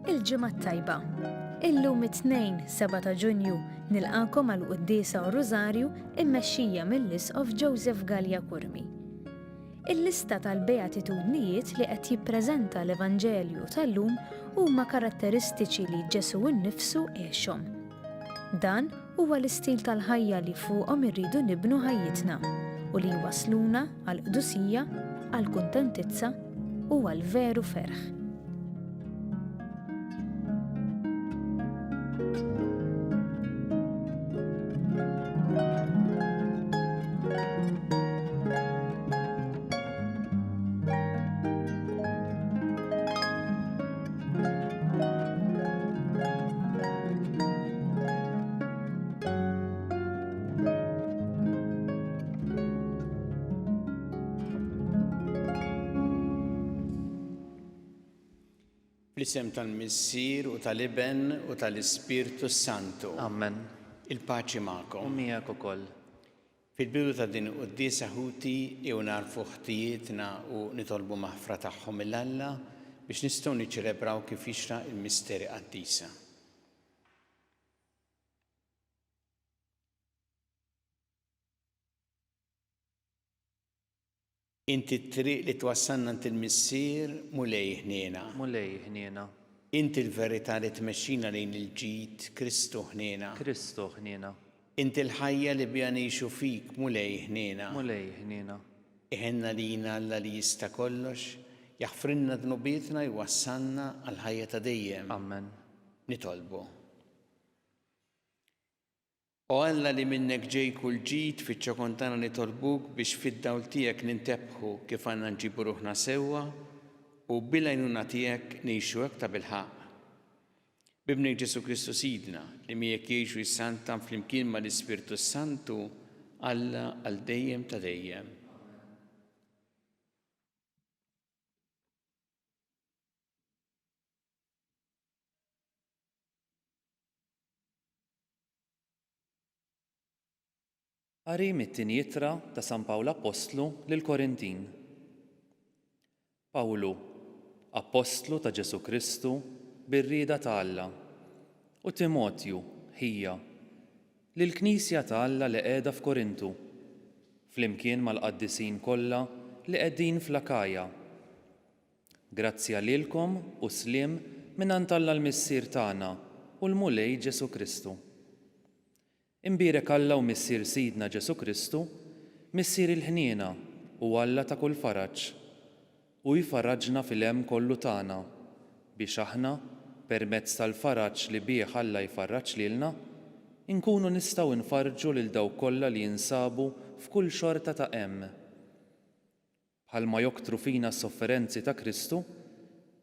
Il-ġimgħa tajba. Illum it-tnejn 7 ta' Ġunju nilqakom għal qudiesa u Rożarju immexxija mill-Lis of Joseph Gallia Kurmi. Il-lista tal-beatitudnijiet li qed jippreżenta l-Evanġelju tal-lum huma karatteristiċi li Ġesu nnifsu għexhom. Dan huwa l-istil tal-ħajja li fuqhom irridu nibnu ħajjitna u li jwasluna għal qdusija, għal kuntentizza u għal veru ferħ. Fl-isem tal-Missier u tal-Iben u tal-Ispirtu Santu. Amen. Il-paċi magħkom. U miegħek ukoll. Fil-bidu ta' din qudiesa ħuti jew narfu ħtijietna u nitolbu maħfra tagħhom mill-Alla biex nistgħu niċċelebraw kif jixraq il-misteri qaddisa. Inti t-triq li twassalna int il-Missier mulej ħniena. Mulej ħniena. Inti l-verità li tmexxina lejn il-ġid Kristu ħniena. Kristu ħniena. Inti l-ħajja li bija ngħixu fik mulej ħniena. Mulej ħniena. Iħenna lina Alla li jista' kollox, jaħfrinna dnubietna jwassalna għal ħajja ta' dejjem. Amen. Nitolbu. O Alla li minnek ġej kull ġid fiċ-ċokon tagħna nitolbuk biex fid-dawl tiegħek nintebħu kif għandna nġibu ruħna sewwa u bil-għajnuna tiegħek ngħixu hekk ta' bilħaq. Bibnek Ġesu Kristu Sidna li miegħek jgħixu s-Santa flimkien mal-Ispirtu Santu Alla għal dejjem ta' dejjem. Qari mit-tieni ittra ta' San Pawlu Apostlu lil Korintin. Pawlu, Apostlu ta' Ġesu Kristu bir-rieda ta' Alla, u Timotju, ħija, lill-Knisja ta' Alla li qiegħda f'Korintu, flimkien mal-qaddisin kollha li qegħdin fl-Akaja. Grazzja lilkom u sliem mingħand Alla l-Missier tagħna u l-Mulej Ġesu Kristu. Imbierek Alla u Missier Sidna Ġesu Kristu, Missier il-ħniena u Alla ta' kull faraġġ, u jfarraġna fil-hemm kollu tagħna biex aħna, permezz tal-faraġġ li bih Alla jfarraġġ lilna, inkunu nistgħu nfarġġu lil dawk kollha li jinsabu f'kull xorta ta' hemm. Bħalma joktru fina s-sofferenzi ta' Kristu,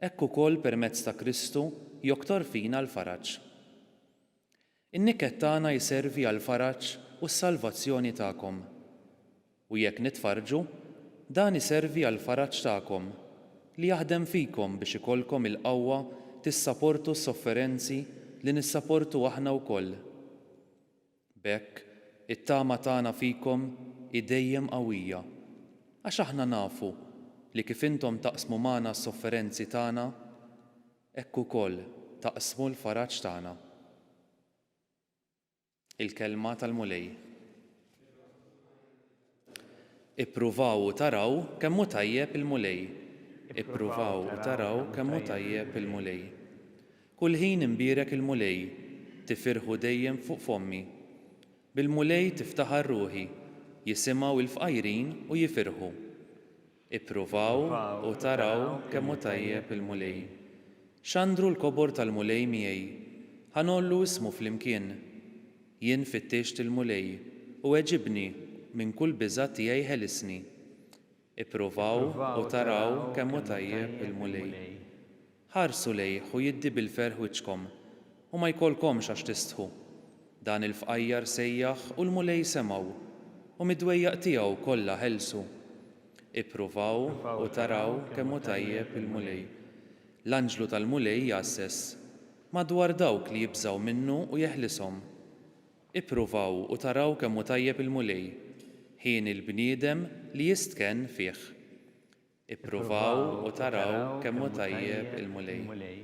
hekk ukoll permezz ta' Kristu joktor fina l-faraġġ. In-niket tagħna jservi għal faraġġ u s-salvazzjoni tagħkom. U jekk nitfarġu, dan iservi għal faraġġ tagħkom li jaħdem fikom biex ikollkom il-qawwa tissapportu s-sofferenzi li nissapportu aħna wkoll. B'hekk it-tama tagħna fikom dejjem qawwija, għax aħna nafu li kif intom taqsmu magħna s-sofferenzi tagħna, hekk ukoll taqsmu l-faraġġ tagħna. Il-kelma tal-Mulej. Ippruvaw u taraw kemm hu tajjeb il-Mulej. Ippruvaw u taraw kemm hu tajjeb il-Mulej. Kull ħin imbierek il-Mulej, tifirħu dejjem fuq fommi. Bil-Mulej tiftaħar ruħi, jisimgħu il-fqajrin u jifirħu. Ippruvaw u taraw kemm hu tajjeb il-Mulej. X'għandru l-kobor tal-Mulej miegħi, ħanollu ismu flimkien. Jien fittext il-Mulej u eġibni minn kull biża' tiegħi ħelisni. Ippruvaw u taraw kemm hu tajjeb il-Mulej. Ħarsu lejh u jiddi bil-ferħ wiċċkom u ma jkollkomx għax tistħu. Dan il-fqajjar sejjaħ u l-Mulej semgħu u mid-dwejjaq tiegħu kollha ħelsu. Ippruvaw u taraw kemm hu tajjeb il-Mulej. L-anġlu tal-Mulej jassess madwar dawk li jibżgħu minnu u jeħlishom. Ippruvaw u taraw kemm hu tajjeb il-Mulej, ħin il-bniedem li jistken fih. Ippruvaw u taraw kemm hu tajjeb il-Mulej.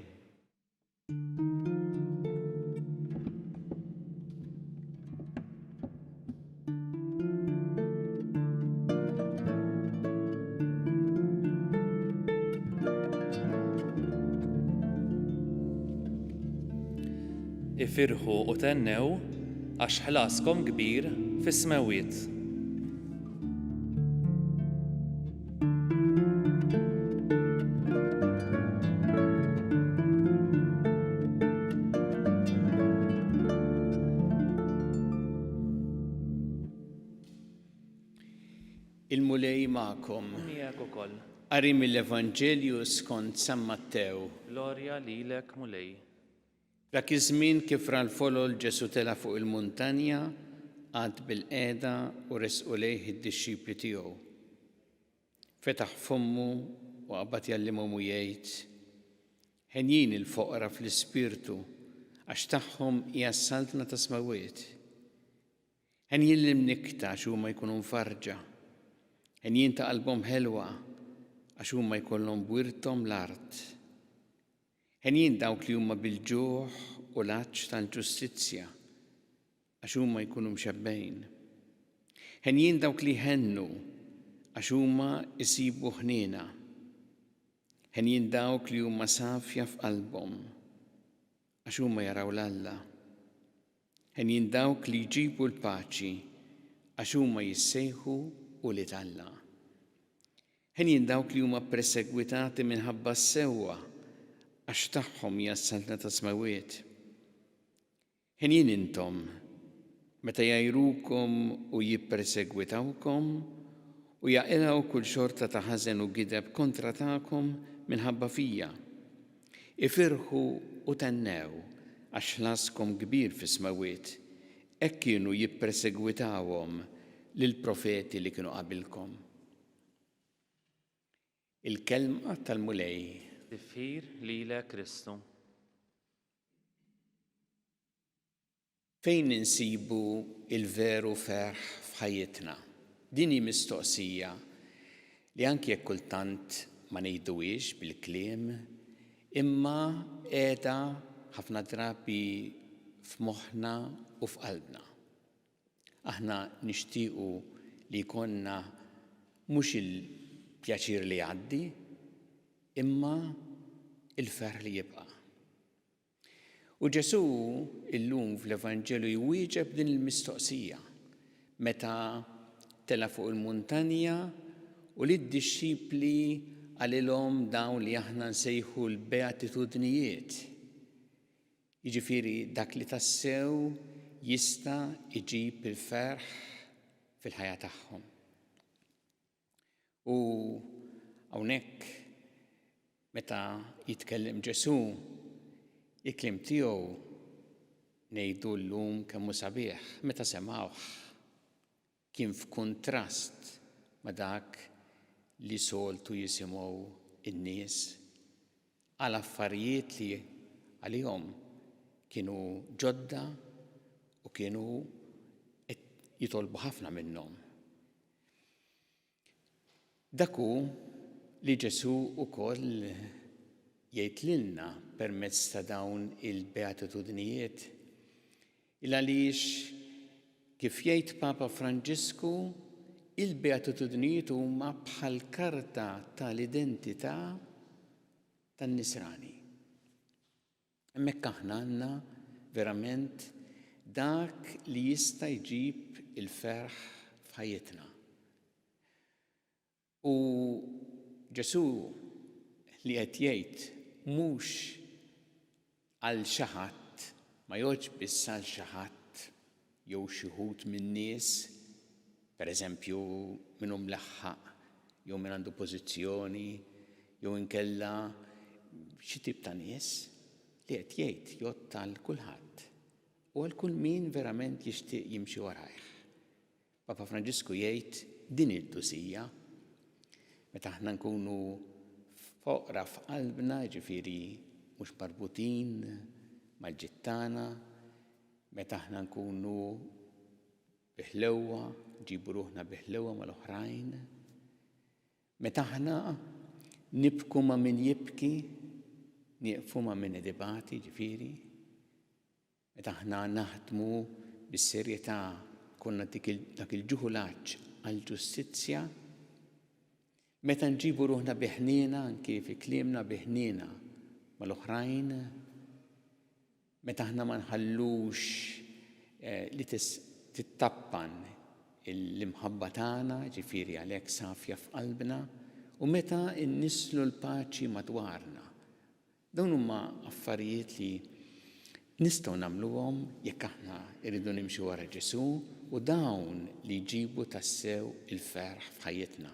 Ifirħu u tennew għax ħlaskom kbir fis-smawiet. Il-mulej ma'kom. Miegħek ukoll. Qari mill-Evanġelju skont San Mattew. Glorja lilek mulej. Dak iż-żmien kif ra l-folol Ġesu tela fuq il-muntanja għad bil-qiegħda u resqu lejh id-dixxipli tiegħu. Fetaħ fommu u qabad jallimhom u jgħid: ħenjin il-foqra fl-ispirtu għax tagħhom hija s-saltna ta' smawiet. Ħenjin l-imnikta għax huma jkunu mfarġa. Ħenjin ta' qalbhom ħelwa għax huma jkollhom bwirthom l-art. Ħenjin dawk li huma bil-ġuħ u l-għaġġ tal-ġustizzja għax huma jkunu mxebbejn. Ħenjin dawk li ħennu għax huma jsibu ħniena. Ħenjin dawk li huma safja f'qalbhom għax huma jaraw l-Alla. Ħenjin dawk li jġibu l-paċi għax huma jissejħu u li Alla. Ħenjin dawk li huma persegwitati minħabba s-sewwa għax tagħhom hija s-saltna ta' smawiet. Ħenjin intom meta jgħajrukom u jippersegwitawkom u jaqilgħu kull xorta ta' ħażen u gideb kontra tagħkom minħabba fija. Ifirħu u tennew għax ħlaskom kbir fis-smawiet, hekk kienu jippersegwitawhom lill-profeti li kienu qabilkom. Il-kelma tal-mulej. Tifħir lilek Kristu. Fejn insibu il-veru ferħ f'ħajjitna? Din hi mistoqsija li anke jekk kultant ma ngħiduhiex bil-kliem, imma qiegħda ħafna drabi f'moħħna u f'qalbna. Aħna nixtiequ li jkollna mhux il-pjaċir li jgħaddi, imma il-ferħ li jibqa'. U Ġesu illum fl-Evanġelju jwieġeb din il-mistoqsija meta tela fuq il-muntanja u lid-dixxipli għalilhom dawn li aħna nsejħu l-beatitudnijiet. Jiġifieri dak li tassew jista' iġib il-ferħ fil-ħajja tagħhom. U hawnhekk meta jitkellem Ġesu, il-kliem tiegħu ngħidu llum kemm hu sabiħ meta semgħuh kien f'kuntrast ma' dak li soltu jisimgħu in-nies għal affarijiet li għalihom kienu ġodda u kienu jitolbu ħafna minnhom. Daku li Ġesu wkoll jgħid lilna permezz ta' dawn il-beatitudnijiet għaliex kif jgħid Papa Franġisku il-beatitudnijiet huma bħal karta tal-identità tan-Nisrani. Hemmhekk aħna għandna verament dak li jista' jġib il-ferħ f'ħajjitna. U Ġesu li qed jgħid mhux għal xi ħadd, ma jgħodx biss għal xi ħadd jew xi wħud min-nies, pereżempju min hu mlaħħaq jew min għandu pożizzjoni jew inkella xi tip ta' nies li qed jgħid jgħod għal kulħadd u għal kull min verament jixtieq jimxi warajh. Papa Franġisku jgħid din id-dusija meta aħna nkunu foqra f'qalbna, ġifieri mhux marbutin mal-ġittana, meta aħna nkunu biħlewwa, ġibu ruħna biħlewwa mal-oħrajn, meta aħna nibku ma' min jibki, nieqfu ma' min idibati, ġifieri, meta aħna naħdmu bis-serjetà konna dak il-ġuħulaġġ għall-ġustizzja, meta nġibu ruħna biħnina, anke fi kliemna biħnina mal-oħrajn, meta aħna ma nħallux li tittappan l-imħabba tagħna, ġifieri għalhekk safja f'qalbna, u meta nnislu l-paċi madwarna. Dawn huma affarijiet li nistgħu nagħmluhom jekk aħna rridu nimxu wara Ġesu u dawn li jġibu tassew il-ferħ f'ħajjitna.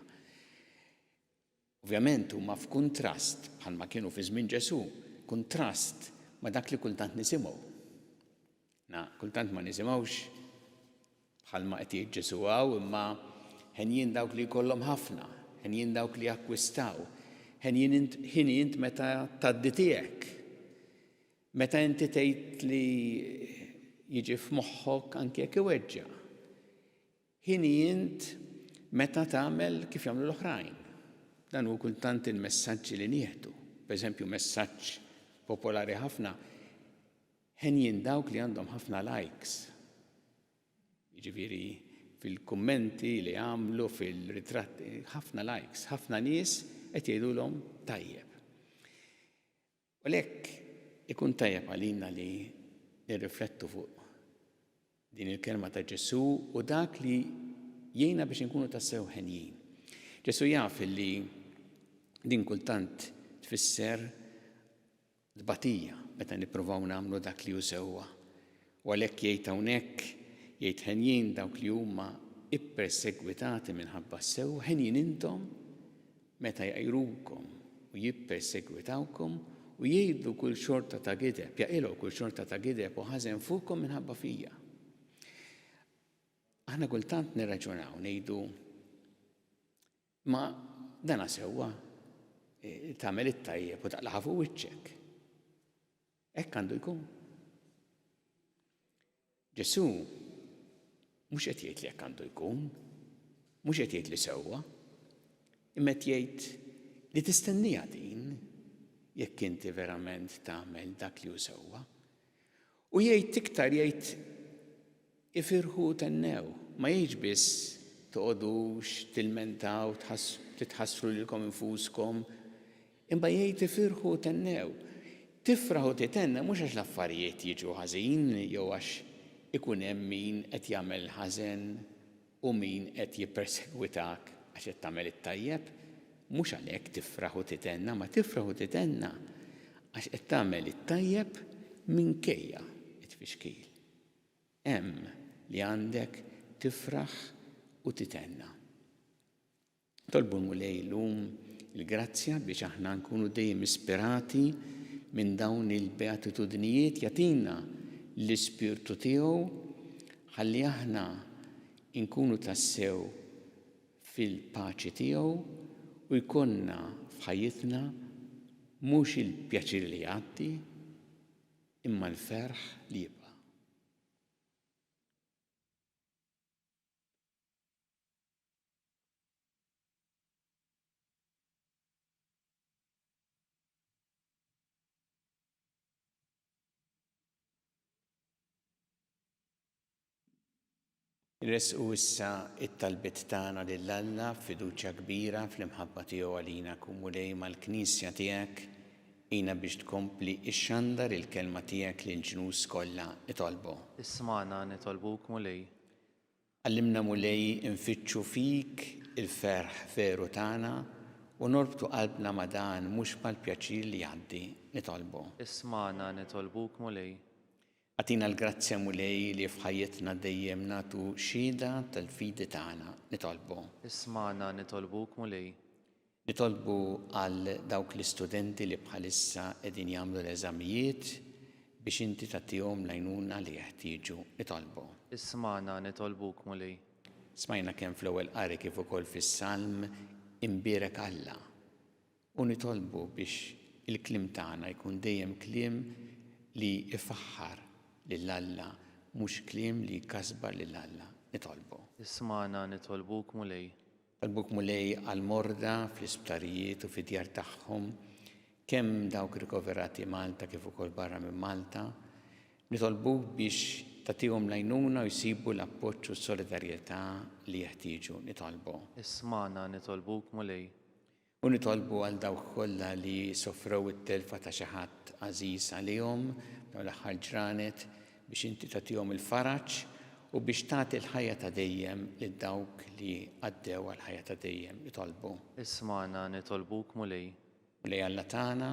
Ovvjament huma f'kuntrast bħalma kienu fi żmien Ġesu, kuntrast ma' dak li kultant nisimgħu. Kultant ma nisimgħux bħalma qed jgħid Ġesu imma ħenjin dawk li jkollhom ħafna, ħenjin dawk li jakkwistaw, ħinjin meta tgħaddi tiegħek. Meta inti tgħid li jiġi f'moħħok anke jekk iweġġa. Ħinjin meta tagħmel kif jagħmlu l-oħrajn. Dan hu kultant il-messaġġi li nieħdu. Pereżempju messaġġ popolari ħafna, ħenjin dawk li għandhom ħafna likes. Jiġifieri fil-kummenti li għamlu fil-ritratti, ħafna likes, ħafna nies qed jgħidulhom tajjeb. U għalhekk ikun tajjeb għalina li nirriflettu fuq din il-kelma ta' Ġesu u dak li jgħinna biex inkunu tassew ħenjin. Ġesu jaf li din kultant tfisser dbatija meta nippruvaw nagħmlu dak li hu sewwa. U għalhekk jgħid hawnhekk jgħid ħenjin dawk li huma ippersegwitati minħabba sew, ħenjin intom meta jqajrukom u jippersegwitawkom u jgħidu kull xorta ta' gideb, jaqilgħu kull xorta ta' gideb u ħażen fuqkom minħabba fija. Aħna kultant nirraġunaw ngħidu ma dana sewwa tagħmel it-tajjeb u taqlaħa fuq wiċċek. Hekk għandu jkun. Ġesu mhux qed jgħid li hekk għandu jkun, mhux qed jgħid li sewwa, imma qed jgħid li tistennija din jekk inti verament tagħmel dak li hu sewwa. U jgħid iktar jgħid ifirħu tennew, ma jgħidx biss toqgħodux tilmentaw titħassru lilkom infuskom, imma jgħid ifirħu tennew. Tifraħu titenna mhux għax l-affarijiet jiġu ħażin jew għax ikun hemm min qed jagħmel ħażen u min qed jippersegwitak għax qed tagħmel it-tajjeb, mhux għalhekk tifraħu titenna, ma tifraħu titenna għax qed tagħmel it-tajjeb minkejja t-tfixkil. Hemm li għandek tifraħ u titenna. Tolbu mulej llum il-grazzja biex aħna nkunu dejjem ispirati minn dawn il-beatitudnijiet jagħtina l-Ispirtu tiegħu ħalli aħna nkunu tassew fil-paċi tiegħu u jkollna f'ħajjitna mhux il-pjaċir li jgħaddi imma l-ferħ li jibqa'. Irresqu issa it-talbiet tagħna lill-Alla f'fiduċja kbira fl-imħabba tiegħu għalina kumulej mal-Knisja tiegħek għina biex tkompli ixxandar il-kelma tiegħek lil ġnus kollha itolbu. Isma'na nitolbuk mulej. Għallimna mulej infittxu fik il-ferħ veru tagħna u norbtu qalbna ma' dan mhux mal-pjaċir li jgħaddi nitolbu. Isma'na nitolbuk mulej. Għatina l-grazzja mulej li f'ħajjitna dejjem nagħtu xhieda tal-fidi tagħna nitolbu. Isma'na nitolbuk mulej. Nitolbu għal dawk l-istudenti li bħalissa qegħdin jagħmlu l-eżamijiet biex inti tagħtihom l-għajnuna li jeħtieġu nitolbu. Isma'na nitolbuk mulej. Smajna kemm fl-ewwel qari kif ukoll fis-Salm imbierek Alla u nitolbu biex il-kliem tagħna jkun dejjem kliem li ifaħħar lill-Alla mhux kliem li jkasbar lill-Alla nitolbu. Isma'na nitolbuk mulej. Talbuk mulej għal-morda fl-isptarijiet u fid-djar tagħhom, kemm dawk rikoverati Malta kif ukoll barra minn Malta, nitolbuk biex tagħtihom l-għajnuna u jsibu l-appoġġ u s-solidarjetà li jeħtieġu nitolbu. Isma'na nitolbuk mulej. U nitolbu għal dawk kollha li sofrew it-telfa ta' xi ħadd għażiż għalihom dawn l-aħħar ġranet biex inti tagħtihom il-faraġ u biex tagħti l-ħajja ta' dejjem lil dawk li għaddew għal ħajja ta' dejjem nitolbu. Isma'na nitolbuk mulej. Lej Alla tagħna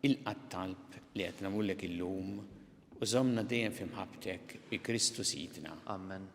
il-talb li qed nagħmlullek illum u żommna dejjem fi mħabbtek bi Kristu Sidna. Amen.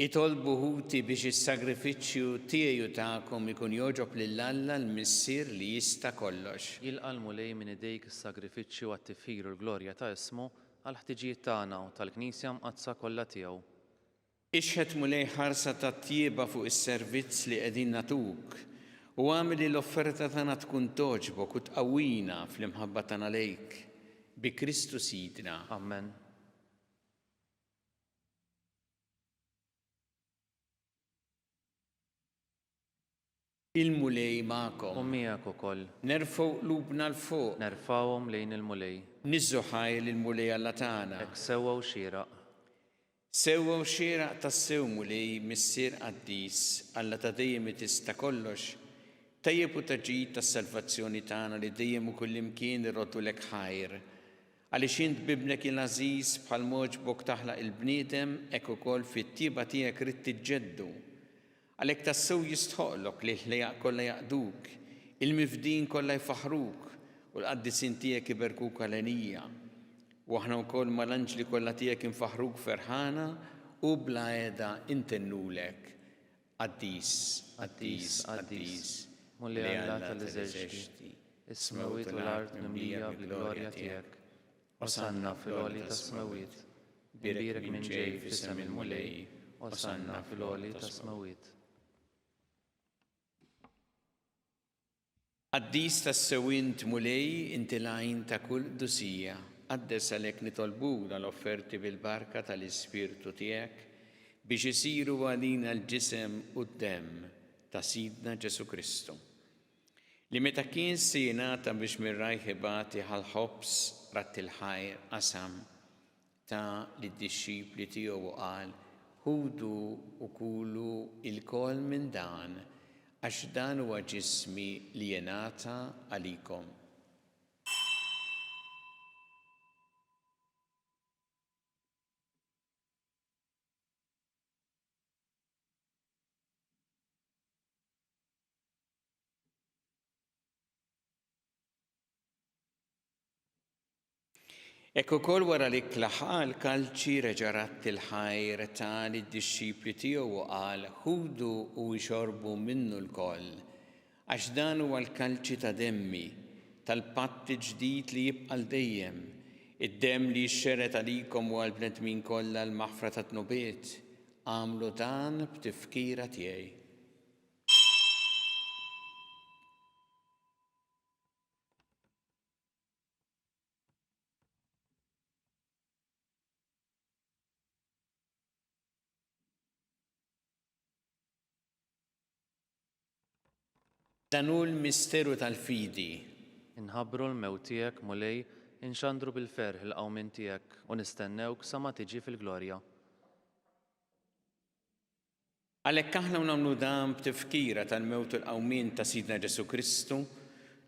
Itolbu ħuti biex is-sagrifiċċju tiegħi u tagħkom ikun jogħġob lil Alla l-Missier li jista' kollox. Jilqa' l-mulej minn idejk is-sagrifiċċju għat-tifħir u l-glorja ta' ismu għal ħtiġijiet tagħna u tal-Knisja mqazza kollha tiegħu. Ixħed mulej ħarsa tat-tjieba fuq is-servizz li qegħdin nagħtuk u għamel li l-offerta tagħna tkun toġbok u tqawwina fl-imħabba tagħna lejk bi Kristu Sidna. Amen. Il-mulej magħkom. U miegħek ukoll. Nerfgħu qlubna l fuq. Nerfawhom lejn il-mulej. Niżżu ħajl il-mulej Alla tagħna. Hekk sewwa u xieraq. Sewwa u xieraq tas-sew mulej Missier Qaddis Alla ta' dejjem tista' kollox. Tajjeb u taġid tas-salvazzjoni tagħna li dejjem u kullimkien irroddu lek ħajr. Għaliex int bibnek il-għażiż bħal moġbok taħlaq il-bniedem hekk ukoll fit-tieba tiegħek rid tiġġeddu. Għalhekk tassew jistħoqlok li l-ħlejaq kollha jaqduk, il-mifdin kollha jfaħruk u l-qaddisin tiegħek iberkuk għalenija. U aħna wkoll mal-anġli kollha tiegħek infaħruk ferħana u bla qiegħda intennulek. Qaddis, Qaddis, Qaddis, Mulej Alla tal-eżerċiti, is-smawiet u l-art mimlija bil-glorja tiegħek. Osanna fil-għoli tas-smawiet, birek minn ġej f'isem il-mulej, osanna fil-għoli tas-smawiet. Qaddis tas-sewint mulej inti l-għajn ta' kull dusija, qaddes għalhekk nitolbuk l-offerti bil-barka tal-Ispirtu tiegħek biex isiru għalina l-ġisem u d-demm ta' Sidna Ġesu Kristu. Li meta kien se jingħata biex mir-rajħ ibati ħal-ħobs ratt il-ħajr qasam ta' lid-dixxipli tiegħu u qal ħudu u kulu il-kol minn dan għax dan huwa ġismi li jingħata għalikom. Ekku ukoll wara li klaħaq l-kalċi reġarat il-ħajr ta' lid-dixxipli tiegħu u qal ħudu u jxorbu minnu l-koll għax dan huwa l-kalċi ta' demmi tal-patt ġdid li jibqa' dejjem, id-demm li jxxeret għalikom u għall-bnedmin kollha l-maħfra ta' tnubiet, għamlu dan b'tifkira tiegħi. Dan hu l-misteru tal-fidi. Inħabbru l-mewt tiegħek mulej inxandru bil-ferħ il-qawmin tiegħek u nistennewk sa ma tiġi fil-glorja. Għalhekk aħna nagħmlu dan b'tifkira tal-mewt u l-qawmien ta' Sidna Ġesu Kristu,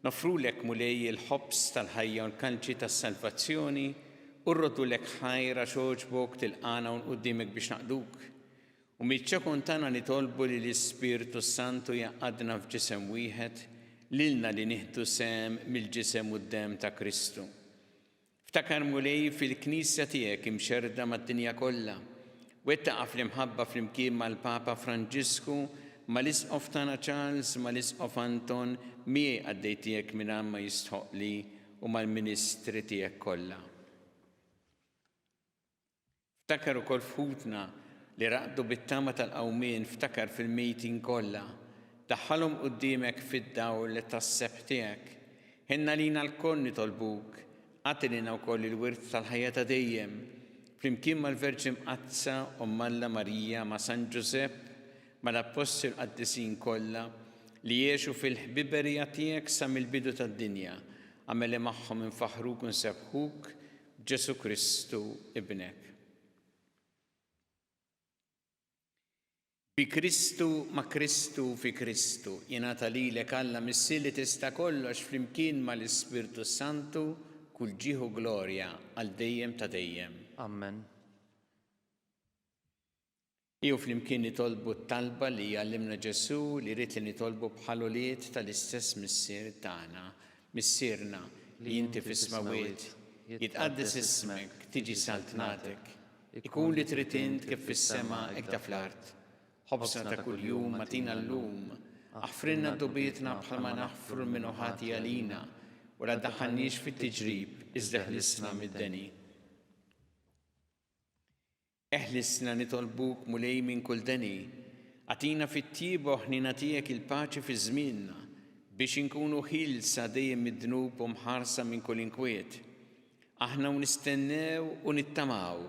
nofrulek mulej il-ħobs tal-ħajja u l-kalċi tas-salvazzjoni u rrodulek ħajra xoġbok tilqana u qudiemek biex naqduk. U miċ-ċekun tagħna nitolbu li l-Ispirtu Santu jaqadna f'ġisem wieħed lilna li nieħdu sem mill-ġisem u d-dem ta' Kristu. Ftakar mulej fil-Knisja tiegħek imxerda mad-dinja kollha. Wettaqa fl-imħabba fl-imkien mal-Papa Franġisku, mal-Isqof tagħna Charles, mal-Isqof Anton, miegħi għaddejtiek minn ma jistħoqli u mal-Ministri tiegħek kollha. Ftakar ukoll f'ħutna li raqdu bit-tama tal-qawmien, ftakar fil-mejtin kollha, daħħalhom quddiemek fid-dawl tas-seb tiegħek. Ħenna lina l-koll nitolbuk, għatilina wkoll il-wirt tal-ħajja ta' dejjem, flimkien mal-Verġi Mqazza u Alla Marija ma' San Ġusepp, mal-Apostol qaddisin kollha li jgħixu fil-ħbiberija tiegħek sa mill-bidu tad-dinja, għamel magħhom infaħruk u nsebħuk b'Ġesu Kristu ibnek. Bi Kristu ma' Kristu fi Kristu jingħata lilek Alla missi li tista' kollox flimkien mal-Ispirtu Santu kull ġieħu glorja għal dejjem ta' dejjem. Amen. Jew flimkien nitolbu t-talba li jgħallimna Ġesu li rrid li nitolbu bħal-uliet tal-istess missier tagħna, missierna li inti fis-smawiet, jitqaddis ismek, tiġi saltnatek, ikun li trid int kif fis-sema hekk fl-art. ħobsna ta' kuljum matina llum, aħfrinna d-dubietna bħalma naħfru minn ħati għalina, u la daħħalniex fit-tiġrib, iżda ħlisna mid-deni. Eħlisna nitolbuk mulej minn kull deni, għatina fit-tiebu ħnina tiegħek il-paċi fi żmienna, biex inkunu ħilsa dejjem mid-dnub u mħarsa minn kull inkwiet. Aħna nistennew u nittamaw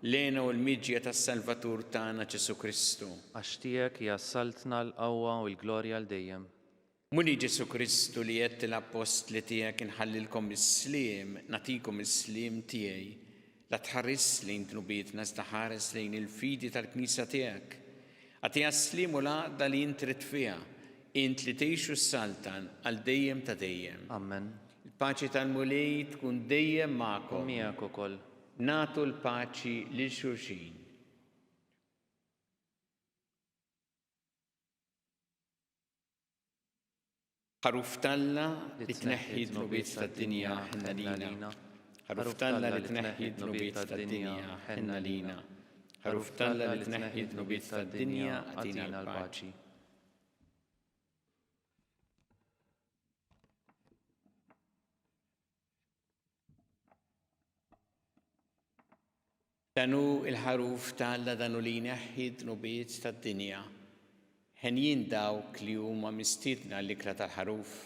lejna u l-miġja tas-Salvatur tagħna Ġesu Kristu. Għax tiegħek jassaltna l-qawwa u l-glorja għal dejjem. Muli Ġesu Kristu li qed l-apostli tiegħek inħallilkom is-sliem, nagħtikom is-sliem tiegħi. La tħares lejn dnubietna iżda ħares lejn il-fidi tal-Knisja tiegħek. Għatiha s-sliem u l-għaqda li int trid fiha, int li tgħixu s-saltan għal dejjem ta' dejjem. Amen. Il-paċi tal-mulej tkun dejjem magħkom. Miegħek ukoll. Nagħtu l-paċi lil xulxin. ħaruf talla li tneħħi d-nubiet tad-dinja ħenna lina. ħaruf talla li tneħħi d-nubiet tad-dinja ħenna lina. ħaruf talla li tneħħi d-nubiet tad-dinja għatina l-paċi. Danu il-ħaruf talla danu li jneħħi d-nubiet tad-dinja. Ħen dawk li huma mistiedna l-ikra tal-ħaruf.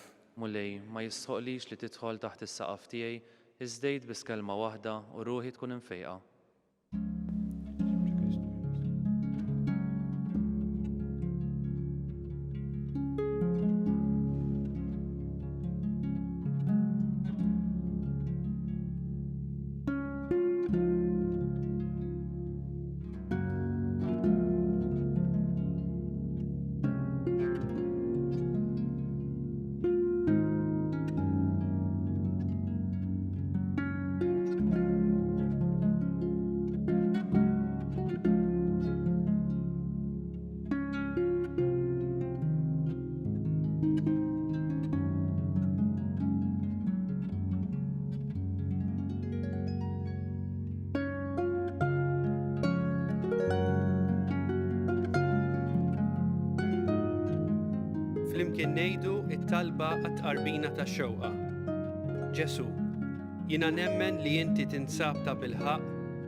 Mulej, ma jistħoqlix li tidħol taħt is-saqaf tiegħi, iżdejt biss kelma waħda u ruħi tkun infejqa. Flimkien ngħidu t-talba għat-tqarbina tax-xewqa. Ġesu, jiena nemmen li inti tinsab ta' bilħaq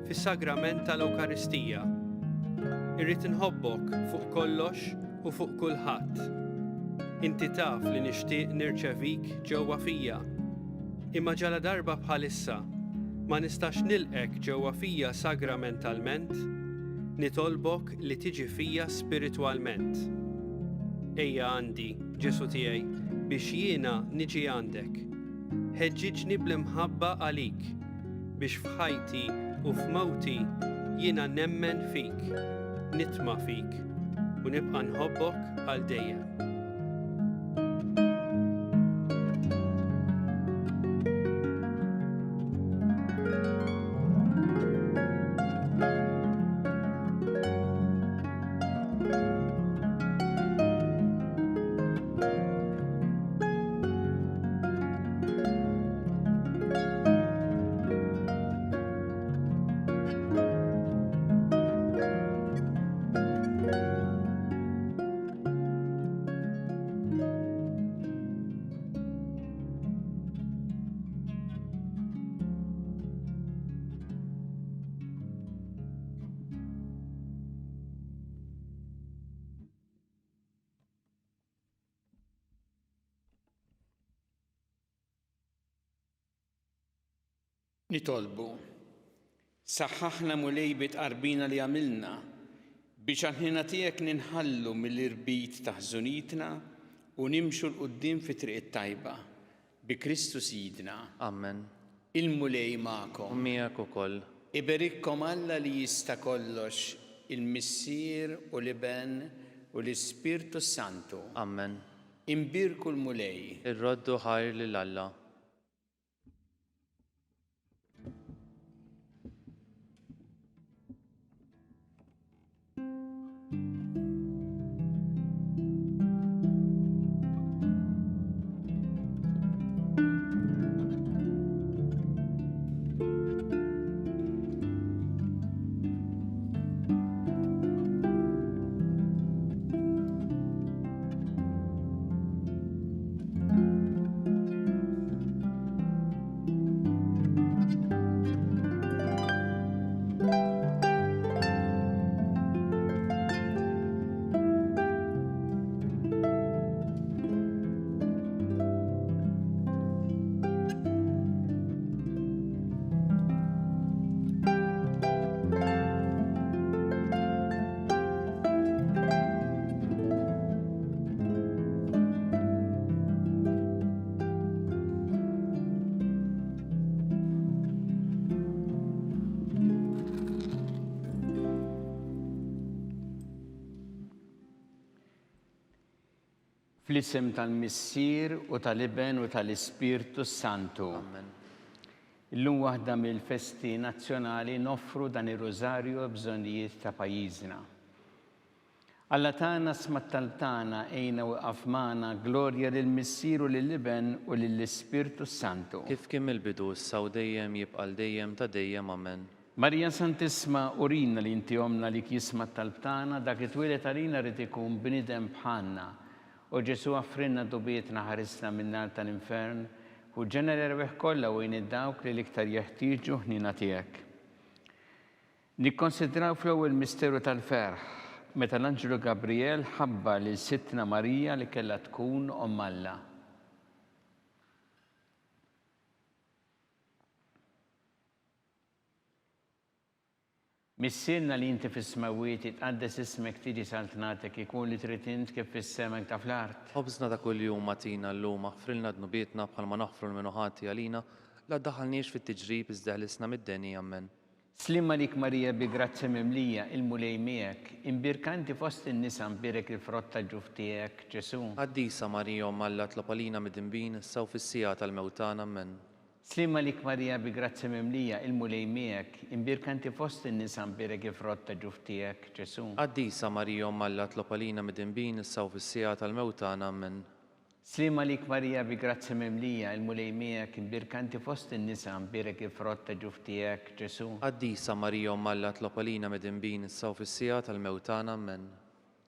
fis-sagrament tal-Ewkaristija. Irrid inħobbok fuq kollox u fuq kulħadd. Inti taf li nixtieq nirċevik ġewwa fija. Imma ġala darba bħalissa ma nistax nilqek ġewwa fija sagramentalment, nitolbok li tiġi fija spiritwalment. Ejja għandi, Ġesu tiegħi, biex jiena niġi għandek. ħeġġiġni bl-imħabba għalik biex f'ħajti u f'mawti jiena nemmen fik, nitma' fik u nibqa' nħobbok għal dejjem. Nitolbu, saħħaħna mulejbit qarbina li għamilna biex aħnina tiegħek ninħallu mill-irbit ta' ħżunitna u nimxu l-qudiem fi triq tajba bi Kristu Sidna. Amen. Il-mulej magħkom. Miegħek ukoll. Iberikkom Alla li jista' kollox, il-Missier u l-Iben u l-Ispirtu Santu. Amen. Imbirku l-mulej. Irroddu ħajr lil Alla. Fl-isem tal-Missier u tal-Iben u tal-Ispirtu Santu. Amen. Illum waħda mill-festi nazzjonali noffru dan ir-rożarju bżonnijiet ta' pajjiżna. Alla tagħna smattaltana ejna u qafmana glorja lill-Missier u lill-Iben u lill-Ispirtu Santu. Kif kien mill-bidu issa u dejjem jibqa' dejjem ta' dejjem. Amen. Marija Santisma urina li inti omna li kisma talbtana dak li twilet għalina rid ikun bniedem bħalna. U Ġesu għaffrinna dubietna ħarisna min-nar tal-infern u ġenera rweħ kollha u id-dawk li l-iktar jeħtieġu ħnina tiegħek. Nikkonsidraw fl-ewwel misteru tal-ferħ meta l-Anġelu Gabriel ħabba lil Sittna Marija li kellha tkun Omm Alla. Missierna li inti fis-smawiet tqaddes ismek tiġi saltnatek ikun li trid int kif fis-semek ta' fl-art. Ħobżna ta' kuljum matina llum aħfrilna dnubietna bħalma naħfru l-minuħati għalina la ddaħħalniex fit-tiġrib iżda ħlisna mid-deni. Amen. Slimma lik Marija bi grazzi mimlija il-mulej miegħek, imbirkanti fost in-nisa mbirek il-frott tal-ġuf tiegħek, Ġesu. Qaddisa Marija Omm Alla tlob għalina mid-dinbin issa u fis-sija tal-mewtan. Amen. Slimma lik Marija bi grazzi mimlija il-mulej miegħek, imbirkanti fost in-nisa mbirek il-frott tal-ġuf tiegħek, Ġesu. Qaddisa Marija Omm Alla tlob għalina mid-dinbin issa u fis-sija tal-mewtan. Amen. Slimma lik Marija bi grazzi mimlija il-mulej miegħek, imbirkanti fost in-nisa mbirek il-frott tal-ġuf tiegħek, Ġesu. Qaddisa Marija Omm Alla tlob għalina mid-dinbin issa u fis-sija tal-mewtan. Amen.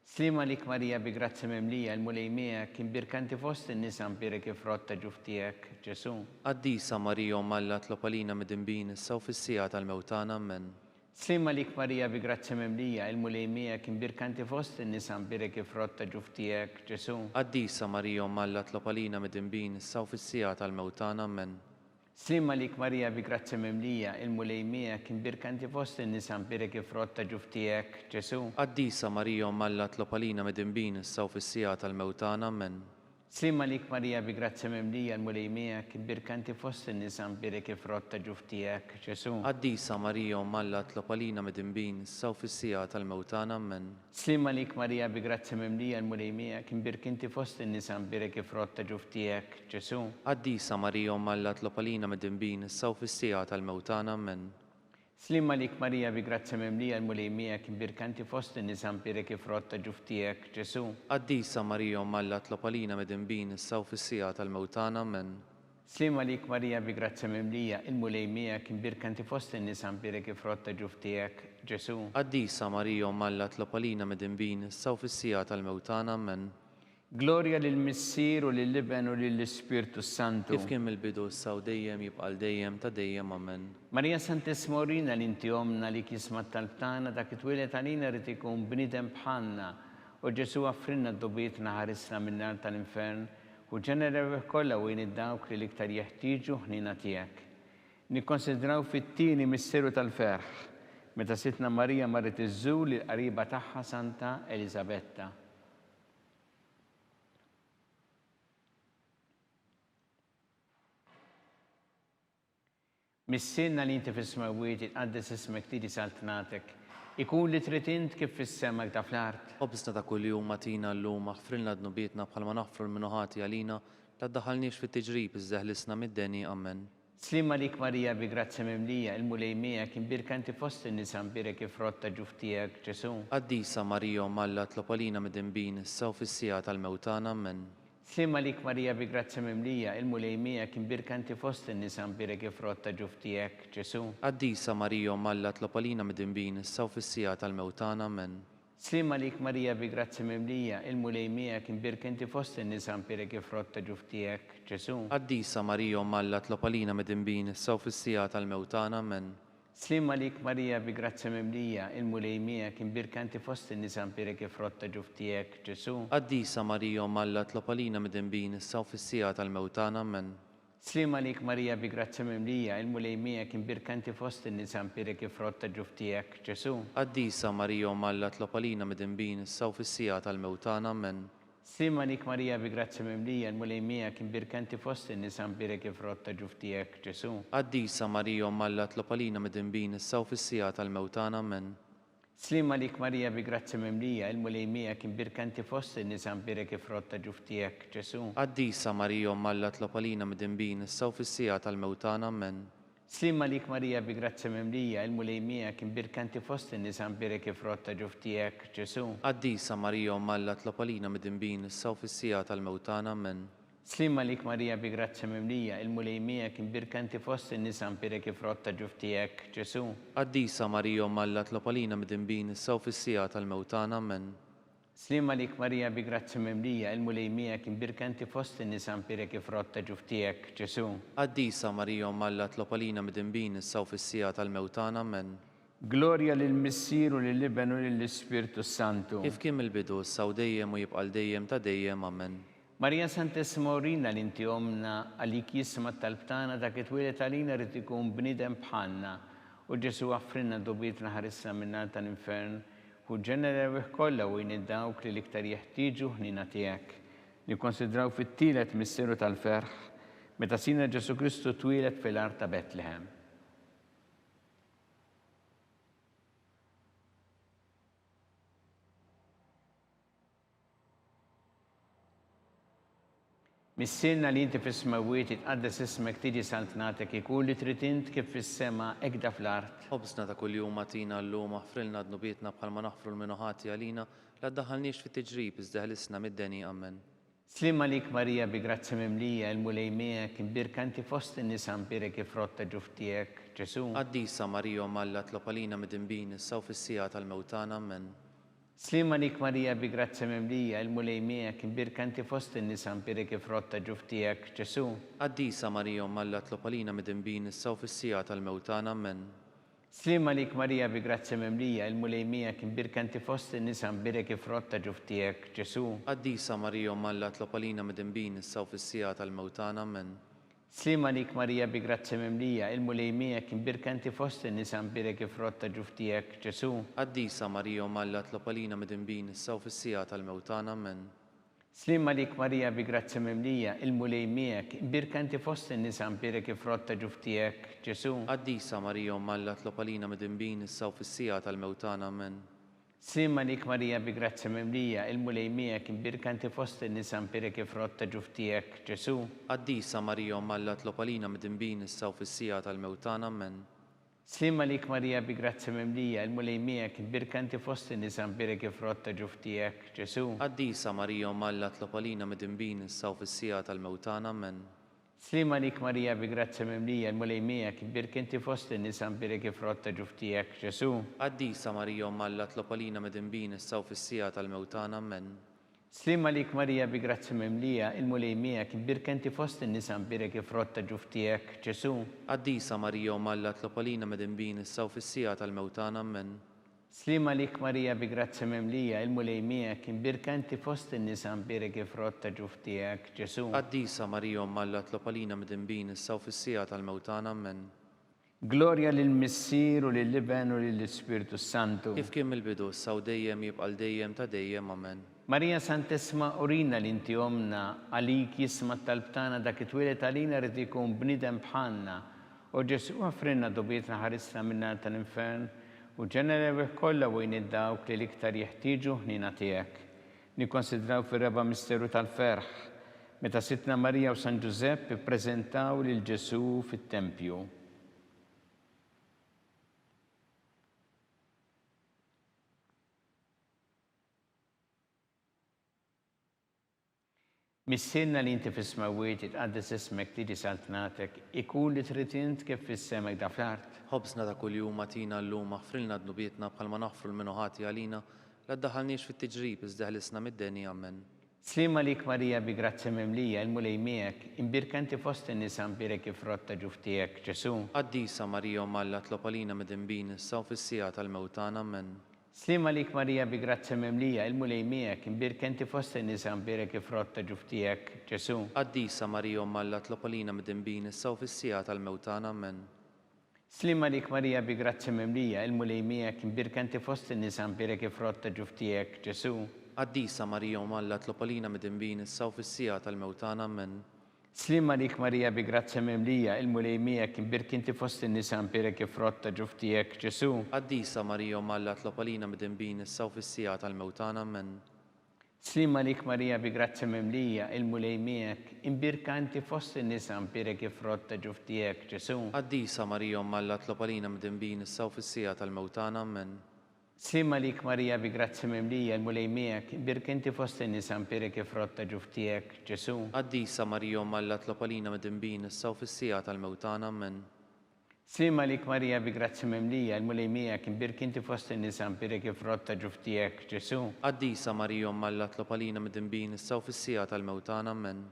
Slimma lik Marija bi grazzi mimlija il-mulej miegħek, imbirkanti fost in-nisa mbirek il-frott tal-ġuf tiegħek, Ġesu. Qaddisa Marija Omm Alla tlob għalina mid-dinbin issa u fis-sija tal-mewtan. Amen. Slimma lik Marija bi grazzi mimlija il-mulej miegħek, imbirkanti fost in-nisa mbirek il-frott tal-ġuf tiegħek, Ġesu. Qaddisa Marija Omm Alla tlob għalina mid-dinbin issa u fis-sija tal-mewtan. Amen. Slimma lik Marija bi grazzi mimlija il-mulej miegħek, imbirkanti fost in-nisa mbirek il-frott tal-ġuf tiegħek, Ġesu. Qaddisa Marija Omm Alla tlob għalina mid-dinbin issa u fis-sija tal-mewtan. Amen. Slima lik Marija bi grazzi mimlija l-mulej miegħek, birkanti fost in-nisa mbirek il-frott ta' ġuf tiegħek, Ġesu. Qaddisa Marija Umma tlob għalina midinbin issa u fis-sija tal-mewtana ammen. Slima lik Marija bi grazzi mimlija l-mulej miegħek, birkinti fost in-nisa mbirek il-frott ta' ġuf tiegħek, Ġesu. Qaddisa Marija Umma tlob għalina midinbin issa u fis-sija tal-mewtana ammen. Slima lik Marija bi grazzi mimlija l-mulej miegħek, birkanti fost in-nisa mbirek il-frott ta' ġuf tiegħek, Ġesu. Qaddisa Marija Umma tlob għalina midinbin issa u fis-sija tal-mewtana ammen. Slima lik Marija bi grazzi mimlija l-mulej miegħek, birkanti fost in-nisa mbirek il-frott ta' ġuf tiegħek, Ġesu. Qaddisa Marija Umma tlob għalina midinbin issa u fis-sija tal-mewtana ammen. Gloria lill-Missier u lill-Iben u lill-Ispirtu Santu. Kif kien mill-bidu issa u dejjem jibqa' dejjem ta' dejjem ammen. Marija Santissima Orina li inti omna li kisma tal-tana dak it-twilet għalina rrid ikun bniedem bħalna u Ġesu għaffrinna d-dubietna ħarisna min-nar tal-infern u ġenera kollha u id-dawk li l-iktar jeħtieġu ħnina tiegħek. Nikkonsidraw fit-tieni misteru tal-ferħ meta sitna Marija marret iżżur li qariba tagħha Santa Elisabetta. Missinna li inti fis-smawiet itqaddes ismek tiedi saltnatek, ikun li trid int kif fis-semak ta' fl-art. Obsna ta' kuljum matina llum aħfrilna dnubietna bħalma naħfru l-minuħati għalina la ddaħħalniex fit-tiġrib iżdeħlisna mid-deni ammen. Slima lik Marija bi grazzi mimlija l-mulej miegħek imbirkanti fost in-nisa mbirek il-frott ta' ġuf tiegħek, Ġesu. Qaddisa Marija Umma tlob għalina midinbin issa u fis-sija tal-mewtana ammen. Slima lik Marija bi grazzi mimlija l-mulej miegħek imbirkanti fost in-nisa mbirek il-frott ta' ġuf tiegħek, Ġesu. Qaddisa Marija Umma tlob għalina midinbin issa u fis-sija tal-mewtana ammen. Slima lik Marija bi grazzi mimlija l-mulej miegħek imbirkanti fost in-nisa mbirek il-frott ta' ġuf tiegħek, Ġesu. Qaddisa Marija Umma tlob għalina midinbin issa u fis-sija tal-mewtana ammen. Slima lik Marija bi grazzi mimlija l-mulej miegħek imbirkanti fost in-nisa mbirek il-frott ta' ġuf tiegħek, Ġesu. Qaddisa Marija Umma tlob għalina midinbin issa u fis-sija tal-mewtana ammen. Slima lik Marija bi grazzi mimlija l-mulej miegħek imbirkanti fost in-nisa mbirek il-frott ta' ġuf tiegħek, Ġesu. Qaddisa Marija Umma tlob għalina midinbin issa u fis-sija tal-mewtana ammen. Slima lik Marija bi grazzi mimlija l-mulej miegħek imbirkanti fost in-nisa mbirek il-frott ta' ġuf tiegħek, Ġesu. Qaddisa Marija Umma tlob għalina midinbin issa u fis-sija tal-mewtana ammen. Slima lik Marija bi grazzi mimlija l-mulej miegħek imbirkanti fost in-nisa mbirek il-frott ta' ġuf tiegħek, Ġesu. Qaddisa Marija Umma tlob għalina midinbin issa u fis-sija tal-mewtana ammen. Slima lik Marija bi grazzi mimlija l-mulej miegħek imbirkanti fost in-nisa mbirek il-frott ta' ġuf tiegħek, Ġesu. Qaddisa Marija Umma tlob għalina midinbin issa u fis-sija tal-mewtana ammen. Slima lik Marija bi grazzi mimlija l-mulej miegħek imbirkanti fost in-nisa mbirek il-frott ta' ġuf tiegħek, Ġesu. Qaddisa Marija Umma tlob għalina midinbin issa u fis-sija tal-mewtana ammen. Slima lik Marija bi grazzi mimlija l-mulej miegħek imbirkanti fost in-nisa mbirek il-frott ta' ġuf tiegħek, Ġesu. Qaddisa Marija Umma tlob għalina midinbin issa u fis-sija tal-mewtana ammen. Gloria lill-Missier u lill-Iben u lill-Ispirtu Santu. Kif kien mill-bidu issa u dejjem u jibqa' dejjem ta' dejjem ammen. Marija Santissima Orina li inti omna għalik jisma tal-btana dak it-twilet għalina rrid ikun bniedem bħalna u Ġesu għaffrinna d-dubietna ħarisna min-nar tal-infern u ġenera kollha u id-dawk li l-iktar jeħtieġu ħnina tiegħek. Nikkonsidraw fit-tielet misteru tal-ferħ meta sina Ġesu Kristu twilet fil-art ta' Betlehem. Missinna li inti fis-smawiet itqaddes ismek tiedi saltnatek, ikun li trid int kif fis-sema hekk da fl-art. Obsna ta' kuljum matina llum aħfrilna dnubietna bħalma naħfru l-minuħati għalina la ddaħħalniex fit-tiġrib iżdeħlisna mid-deni ammen. Slima lik Marija bi grazzi mimlija l-mulej miegħek imbirkanti fost in-nisa mbirek il-frott ta' ġuf tiegħek, Ġesu. Qaddisa Marija Umma tlob għalina midinbin issa u fis-sija tal-mewtana ammen. Slima lik Marija bi grazzi mimlija l-mulej miegħek imbirkanti fost in-nisa mbirek il-frott ta' ġuf tiegħek, Ġesu. Qaddisa Marija Umma tlob għalina midinbin issa u fis-sija tal-mewtana ammen. Slima lik Marija bi grazzi mimlija l-mulej miegħek imbirkanti fost in-nisa mbirek il-frott ta' ġuf tiegħek, Ġesu. Qaddisa Marija Umma tlob għalina midinbin issa u fis-sija tal-mewtana ammen. Slima lik Marija bi grazzi mimlija l-mulej miegħek imbirkanti fost in-nisa mbirek il-frott ta' ġuf tiegħek, Ġesu. Qaddisa Marija Umma tlob għalina midinbin issa u fis-sija tal-mewtana ammen. Slim għalik Marija bi grazzi mimlija, il-mulej miegħek, imbirka inti fost in-nisa mbirek ifrott ta' ġuftijek, Ġesu. Qaddisa Marija Umm Alla tlob għalina midinbin issa u fis-sija tal-mewtana amen. Slim għalik Marija bi grazzi mimlija, il-mulej miegħek, imbirka inti fost in-nisa mbirek ifrott ta' ġuftijek, Ġesu. Qaddisa Marija Umm Alla tlob għalina midinbin issa u fis-sija tal-mewtana amen. Slim għalik Marija bi grazzi mimlija, il-mulej miegħek, imbirka inti fost in-nisa mbirek ifrott ta' ġuftijek, Ġesu. Qaddisa Marija Umm Alla tlob għalina midinbin issa u fis-sija tal-mewtana amen. Slim għalik Marija bi grazzi mimlija, il-mulej miegħek, imbirka inti fost in-nisa mbirek ifrott ta' ġuftijek, Ġesu. Qaddisa Marija Umm Alla tlob għalina midinbin issa u fis-sija tal-mewtana amen. Slim għalik Marija bi grazzi mimlija, il-mulej miegħek, imbirka inti fost in-nisa mbirek ifrott ta' ġuftijek, Ġesu. Qaddisa Marija Umm Alla tlob għalina midinbin issa u fis-sija tal-mewtana amen. Slim għalik Marija bi grazzi mimlija, il-mulej miegħek, imbirka inti fost in-nisa mbirek ifrott ta' ġuftijek, Ġesu. Qaddisa Marija Umm Alla tlob għalina midinbin issa u fis-sija tal-mewtana amen. Glorja lill-Missier u lill-Iben u lill-Ispiritu Santu. Kif kien mill-bidu issa u dejjem jibqa' dejjem ta' dejjem amen. Marija Santissima urina li inti omna għalik jisma talbtana dak it-twilet għalina rrid ikun bnidem bħalna. U Ġesu għafrinna dobietna ħarisna minnar tal-infern u ġenerew kollha wejn id-dawk li l-iktar jeħtieġu ħnina tiegħek. Nikkonsidraw fir-reba misteru tal-ferħ meta Sitna Marija u San Giuseppe ippreżentaw lil Ġesu fit-Tempju. Missilna li inti fis-smawiet itqaddis ismek tiġi saltnatek, ikun li trid int kif fis-semek da fl-art. Ħobsna ta' kuljum atina llum aħfrilna dnubietna bħalma naħfru l-minuħati għalina la ddaħħalniex fit-tiġrib iżda ħlisna mid-deni amen. Slim għalik Marija bi grazzi mimlija, il-mulej miegħek, imbirka inti fost in-nisa mbirek ifrott ta' ġuftijek, Ġesu. Qaddisa Marija Umm Alla tlob għalina midinbin issa u fis-sija tal-mewtana amen. Slim għalik Marija bi grazzi mimlija, il-mulej miegħek, imbirka inti fost in-nisa mbirek ifrott ta' ġuftijek, Ġesu. Qaddisa Marija Umm Alla tlob għalina midinbin issa u fis-sija tal-mewtana amen. Slim għalik Marija bi grazzi mimlija, il-mulej miegħek, imbirka inti fost in-nisa mbirek ifrott ta' ġuftijek, Ġesu. Qaddisa Marija Umm Alla tlob għalina midinbin issa u fis-sija tal-mewtana amen. Slim għalik Marija bi grazzi mimlija, il-mulej miegħek, imbirka inti fost in-nisa mbirek ifrott ta' ġuftijek, Ġesu. Qaddisa Marija Umm Alla tlob għalina midinbin issa u fis-sija tal-mewtana amen. Slim għalik Marija bi grazzi mimlija, il-mulej miegħek, imbirka inti fost in-nisa mbirek ifrott ta' ġuftijek, Ġesu. Qaddisa Marija Umm Alla tlob għalina midinbin issa u fis-sija tal-mewtana amen. Slim għalik Marija bi grazzi mimlija, il-mulej miegħek, imbirka inti fost in-nisa mbirek ifrott ta' ġuftijek, Ġesu. Qaddisa Marija Umm Alla tlob għalina midinbin issa u fis-sija tal-mewtana amen. Slim għalik Marija bi grazzi mimlija, il-mulej miegħek, imbirka inti fost in-nisa mbirek ifrott ta' ġuftijek, Ġesu. Qaddisa Marija Umm Alla tlob għalina midinbin issa u fis-sija tal-mewtana amen.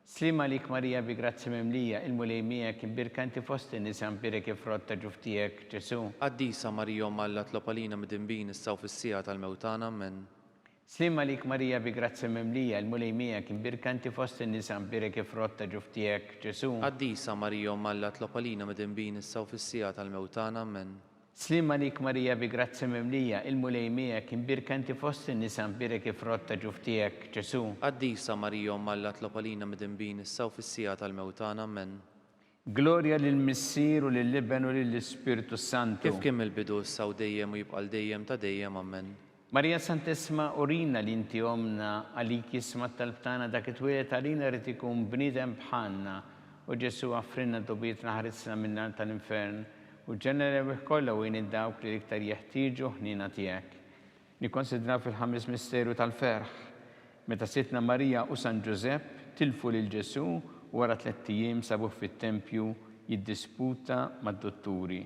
Slim għalik Marija bi grazzi mimlija, il-mulej miegħek, imbirka inti fost in-nisa mbirek ifrott ta' ġuftijek, Ġesu. Qaddisa Marija Umm Alla tlob għalina midinbin issa u fis-sija tal-mewtana amen. Slim għalik Marija bi grazzi mimlija, il-mulej miegħek, imbirka inti fost in-nisa mbirek ifrott ta' ġuftijek, Ġesu. Qaddisa Marija Umm Alla tlob għalina midinbin issa u fis-sija tal-mewtana amen. Slim għalik Marija bi grazzi mimlija, il-mulej miegħek, imbirka inti fost in-nisa mbirek ifrott ta' ġuftijek, Ġesu. Qaddisa Marija Umm Alla tlob għalina midinbin issa u fis-sija tal-mewtana amen. Glorja lill-Missier u lill-Iben u lill-Ispiritu Santu. Kif kien mill-bidu issa u dejjem u jibqa' dejjem ta' dejjem amen. Marija Santissima urina li inti omna għalik jisma talbtana dak it-twilet għalina rrid ikun bniedem bħalna u Ġesu għafrinna dobietna ħarisna minnar tal-infern u ġenerew kollha wejn id-dawk li l-iktar jeħtieġu ħnina tiegħek. Nikkonsidraw fil-ħames misteru tal-ferħ meta Sitna Marija u San Giuseppe tilfu lil Ġesu u wara 3 ijiem sabuh fit-Tempju jiddisputa mad-dotturi.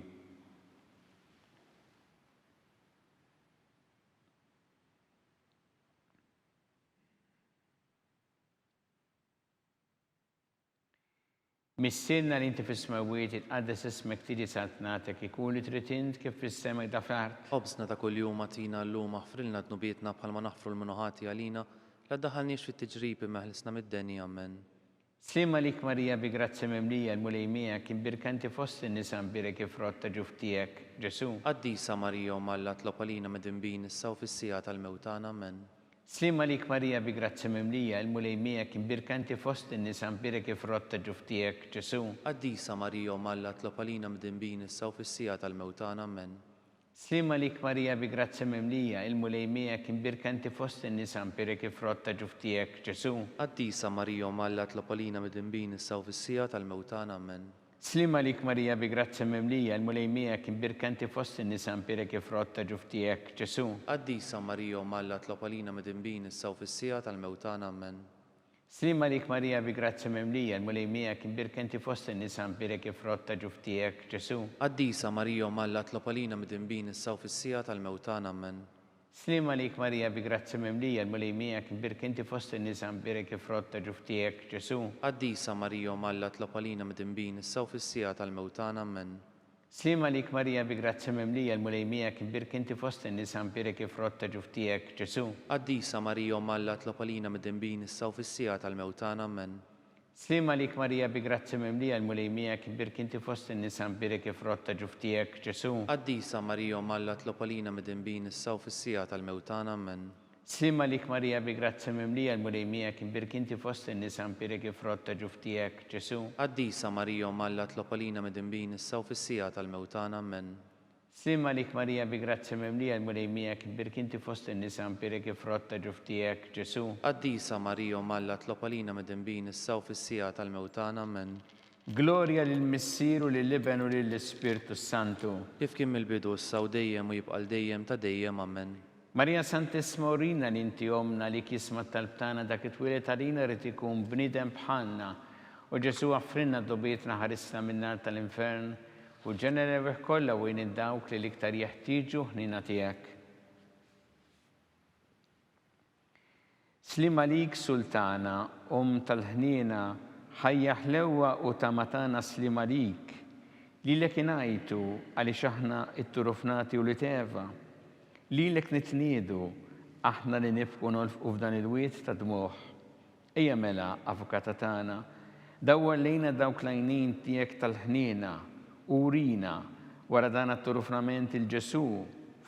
Missilna li inti fis-smawiet itqaddis ismek tiġi saltnatek, ikun li trid int kif fis-semek da fl-art. Ħobsna ta' kuljum atina llum aħfrilna dnubietna bħalma naħfru l-minuħati għalina la ddaħħalniex fit-tiġrib imma ħlisna mid-deni amen. Slim għalik Marija bi grazzi mimlija, il-mulej miegħek, imbirka inti fost in-nisa mbirek ifrott ta' ġuftijek, Ġesu. Qaddisa Marija Umm Alla tlob għalina midinbin issa u fis-sija tal-mewtana amen. Slima lik Marija bi grazzi mimlija, il-mulejmija kien birkanti fost in-nisa mbirek frott ta' ġuftijek, Ġesu. Qaddisa Marija Malla tlob għalina mdinbin issa u fis-sija tal-mewtana Amen. Slima lik Marija bi grazzi mimlija, il-mulejmija kien birkanti fost in-nisa mbirek frott ta' ġuftijek, Ġesu. Qaddisa Marija Malla tlob għalina mdinbin issa u fis-sija tal-mewtana Amen. Slima lik Marija bi grazzi mimlija, il-mulejmija kien birkanti fost in-nisa mbirek frott ta' ġuftijek, Ġesu. Qaddisa Marija Malla tlob għalina mdinbin issa u fis-sija tal-mewtana Amen. Slima lik Marija bi grazzi mimlija, il-mulejmija kien birkanti fost in-nisa mbirek frott ta' ġuftijek, Ġesu. Qaddisa Marija Malla tlob għalina mdinbin issa u fis-sija tal-mewtana Amen. Slima lik Marija bi grazzi mimlija, il-mulejmija kien birkanti fost in-nisa mbirek frott ta' ġuftijek, Ġesu. Qaddisa Marija Malla tlob għalina mdinbin issa u fis-sija tal-mewtana Amen. Slima lik Marija bi grazzi mimlija, il-mulejmija kien birkanti fost in-nisa mbirek frott ta' ġuftijek, Ġesu. Qaddisa Marija Malla tlob għalina mdinbin issa u fis-sija tal-mewtana Amen. Slima lik Marija bi grazzi mimlija, il-mulejmija kien birkanti fost in-nisa mbirek frott ta' ġuftijek, Ġesu. Qaddisa Marija Malla tlob għalina mdinbin issa u fis-sija tal-mewtana Amen. Slima lik Marija bi grazzi mimlija, il-mulejmija kien birkanti fost in-nisa mbirek frott ta' ġuftijek, Ġesu. Qaddisa Marija Malla tlob għalina mdinbin issa u fis-sija tal-mewtana Amen. Slima lik Marija bi grazzi mimlija, il-mulejmija kien birkanti fost in-nisa mbirek frott ta' ġuftijek, Ġesu. Qaddisa Marija Malla tlob għalina mdinbin issa u fis-sija tal-mewtana Amen. Gloria lill-Missieru lill-Iben u lill-Ispirtu Santu. Kif kien mill-bidu issa u dejjem u jibqa' dejjem ta' dejjem Amen. Marija Santissima urina li inti omna li kisma talbtana dak it-twilet għalina rrid ikun bniedem bħalna u Ġesu għaffrinna dobietna ħarisna min-nar tal-infern u ġenerew kollha u dawk li l-iktar jeħtieġu ħnina tiegħek. Slima lik Sultana, tal-ħnina, ħajja ħlewwa u tamatana slima lik, li lek ingħajtu għaliex aħna it-turufnati u li teva. Lilek nitniedu aħna li nibqu nolfqu f'dan il-wiet ta' dmuħ. Ejja mela, avukata tagħna, dawwar lejna dawk l-għajnien tiegħek tal-ħniena u urina wara dan at-turufnament il-Ġesu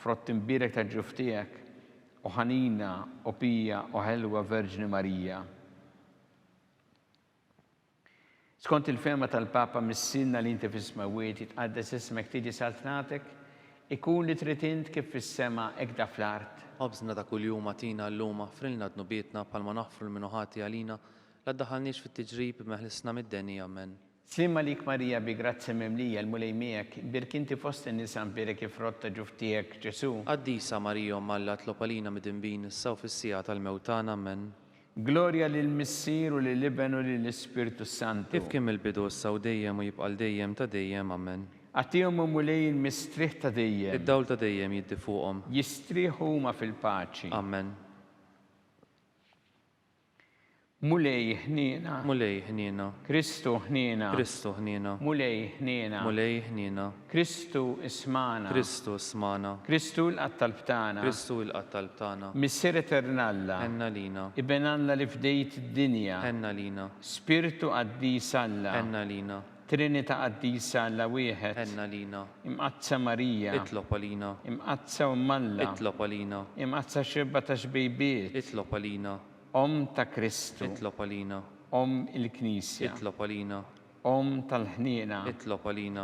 frott imbirek ta' ġuf tiegħek u ħanina u pija u ħelwa Verġni Marija. Skont il-fema tal-Papa missilna li inti fis-smawiet jitqaddes ismek tiġi saltnatek ikun li tritint kif fis-sema ekda fl-art. Ħobżna ta' kuljum għatina llum frilna dnubietna bħalma naħfru l-minuħati għalina la ddaħħalniex fit-tiġrib meħlisna mid-deni Amen. Slima lik Marija bi grazzi mimlija, il-mulejmijek birkinti fost in-nisa mbirek frott ta' ġuf tiegħek, Ġesu. Qaddisa Marija Malla tlob għalina mdinbin issa u fis-sija tal-mewtana Amen. Gloria lill-Missieru lill-Iben u lill-Ispirtu Santu. Kif kien mill-bidu issa u dejjem u jibqa' dejjem ta' dejjem Amen. Għatihom mulej il-mistriħ ta' dejjem. Id-dawl ta' dejjem jiddi fuqhom. Jistrieħu huma fil-paċi. Amen. Mulej ħniena. Mulej ħniena. Kristu ħniena. Kristu ħniena. Mulej ħniena. Mulej ħniena. Kristu ismana. Kristu smana. Kristu l-qattal btana. Kristu l-qattal btana. Missier eternalla. Enna lina. Ibenalla li fdejt id-dinja. Enna lina. Spiritu qaddis Alla. Enna lina. Trinita qaddisa Alla wieħed. Enna lina. Imqazza Marija. Itlob għalina. Imqazza Ummalla. Itlob għalina. Imqazza xibba ta' xbejbiet. Itlob għalina. Ta' Kristu. Itlob għalina. Il-Knisja. Itlob għalina. Tal-ħniena. Itlob għalina.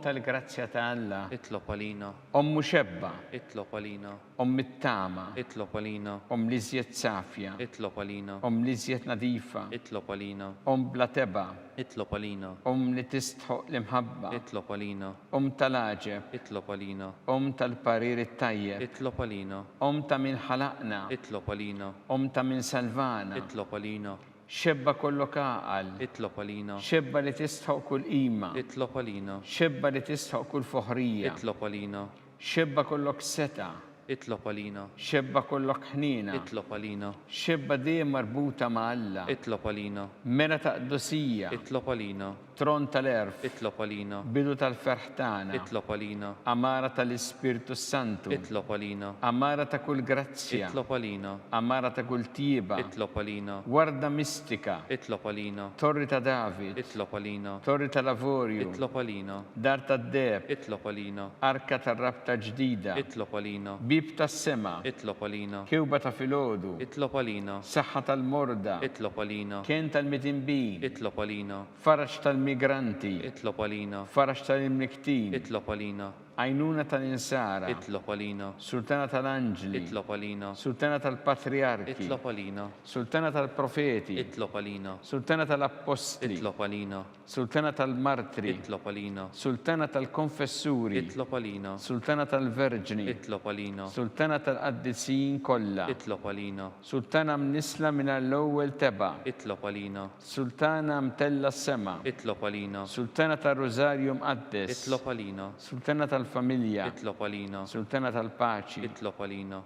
Tal-grazzja ta' Alla. Itlob għalina. Muxebba. Itlob għalina. Mit-tama. Itlob għalina. Liżjed safja. Itlob għalina. Liżjed nadifa. Itlob għalina. Bla teba. Itlob għalina. Li tistħoq l-imħabba. Itlob għalina. Tal-aġeb. Itlob għalina. Tal-parir it-tajjeb. Itlob għalina. Ta' min ħalaqna. Itlob għalina. Ta' min salvana. Itlob għalina. Xebba kollok għaqal. Itlob għalina. Xebba li tistħoq kull qima. Itlob għalina. Xebba li tistħoq kull foħrija. Itlob għalina. Xebba kollok seta. Itlob għalina. Xebba kollok ħnina. Itlob għalina. Xebba dejjem marbuta ma' Alla. Itlob għalina. Mera ta' qdosija. Itlob għalina. Tron tal-erf. Itlob għalina. Bidu tal-ferħtana. Itlob għalina. Amara tal-Ispirtu Santu. Itlob għalina. Amara ta' kull grazzja. Itlob għalina. Amara ta' kull tieba. Itlob għalina. Warda mistika. Itlob għalina. Torri ta' David. Itlob għalina. Torri ta' Lavorju. Itlob għalina. Dar ta' Deb. Itlob għalina. Arka ta' rabta ġdida. Itlob għalina. bib tas-sema, itlob għalina, kewba ta' filgħodu, itlob għalina, saħħa tal-morda, itlob għalina, kien tal-mitinbin, itlob għalina, faraġ tal-migranti, itlob għalina, faraġ tal-imniktin, itlob għalina, għajnuna tal-insara, itlob għalina, sultana tal-anġli, itlob għalina, sultana tal-patriarki, itlob għalina, sultana tal-profeti, itlob għalina, sultana tal-apostli, itlob għalina, sultana tal-martri, itlob għalina, sultana tal-konfessuri, itlob għalina, sultana tal-verġni, itlob għalina, sultana tal-qaddisin kollha, itlob għalina, sultana mnisla minn l-ewwel teba, itlob għalina, sultana mtella s-sema, itlob għalina, sultana tal-Rożarju mqaddes, itlob għalina, sultana tal-familja, itlob għalina, sultana tal-paċi, itlob għalina,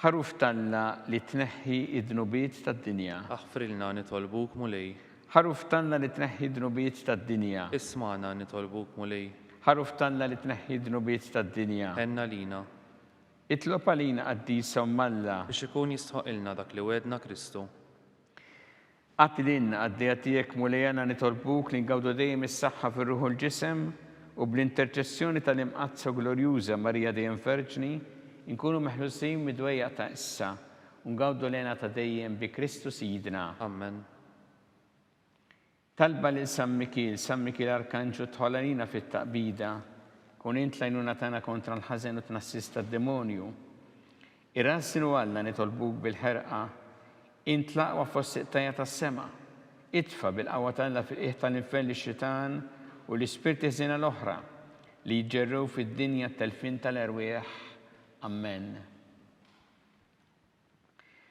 ħaruf talla li tneħħi id-dnubiet tad-dinja, aħfrilna nitolbuk mulej, ħaruf talla li tneħħi id-dnubiet tad-dinja, ismana nitolbuk mulej, ħaruf talla li tneħħi id-dnubiet tad-dinja, enna lina, itlob għalina qaddisa u malla, biex ikun jistħoqilna dak li wedna Kristu. Għatilin għaddija tiegħek mulejana nitolbuk li ngawdu dejjem is-saħħa fir-ruħu l-ġisem u bl-interċessjoni tal-imqazza glorjuża Marija dejjem Verġni nkunu meħlusin mid-dwejja ta' issa u ngawdu lena ta' dejjem bi Kristu Sidna. Amen. Talba lil San Mikil Arkanġu tħollanina fit-taqbida, kun int lajnuna tagħna kontra l-ħażen u tnassista d-demonju. Irrassinu Alla nitolbuk bil-ħerqa, int laqwa fost iqtajja tas-sema, itfa bil-qawwa tagħna fil-qiegħ tal-infern lix-xitan u l-ispirti ħżiena l-oħra li jġerrew fid-dinja t-telfin tal-erwieħ. Amen.